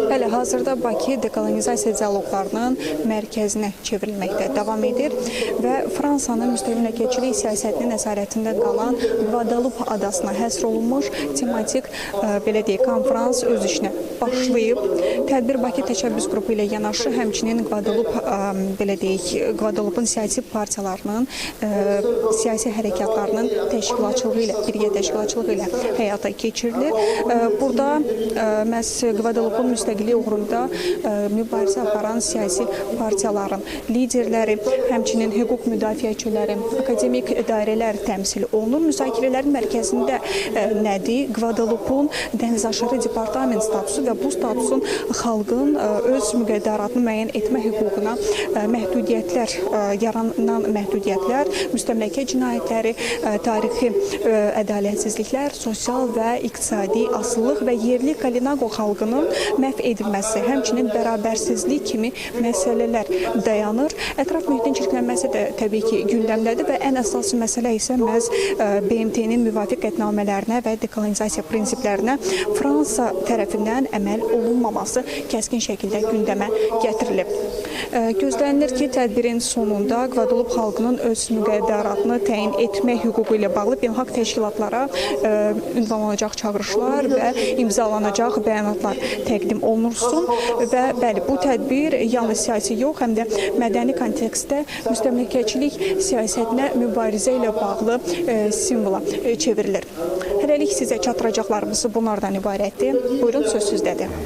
Bəli, hazırda Bakı dekolonizasiya dialoqlarının mərkəzinə çevrilməkdə davam edir və Fransanın müstəmləkəçilik siyasətinin nəzarətində qalan Guadeloupe adasına həsr olunmuş tematik belə deyək, konferans öz işinə başlayıb. Tədbir Bakı təşəbbüs qrupu ilə yanaşı, həmçinin Guadeloupe belə deyək, Guadeloupe'un siyasi partiyalarının, siyasi hərəkatlarının təşkilatçılığı ilə, birgə təşkilatçılığı ilə həyata keçirilir. Burada məhz Guadeloupe'un müstəqilliyi uğrunda mübarizə aparan siyasi partiyaların liderləri, həmçinin hüquq müdafiəçiləri, akademik dairələr təmsil olunur. Müzakirələrin mərkəzində nədir? Guadeloupe'un dənizaşırı departament statusu və bu statusun xalqın öz müqəddəratını müəyyən etmə hüququna məhdudiyyətlər, yaranan məhdudiyyətlər, müstəmləkə cinayətləri, tarixi ədalətsizliklər, sosial və iqtisadi asılılıq və yerli Kalinago xalqının məhv edilməsi, həmçinin bərabərsizlik kimi məsələlər dayanır. Ətraf mühitin çirklənməsi də təbii ki, gündəmdədir və ən əsas məsələ isə məhz BMT-nin müvafiq qətnamələrinə və dekolonizasiya prinsiplərinə Fransa tərəfindən əməl olunmaması kəskin şəkildə gündəmə gətirilib. Gözlənilir ki, tədbirin sonunda Guadeloupe xalqının öz müqəddəratını təyin etmə hüququ ilə bağlı beynəlxalq təşkilatlara ünvanlanacaq çağırışlar və imzalanacaq bəyanatlar təqdim olunursun və bəli, bu tədbir yalnız siyasi yox, həm də mədəni kontekstdə müstəmləkəçilik siyasətinə mübarizə ilə bağlı simvola çevrilir. Hələlik sizə çatdıracaqlarımız bunlardan ibarətdir. Buyurun, söz sizdədir.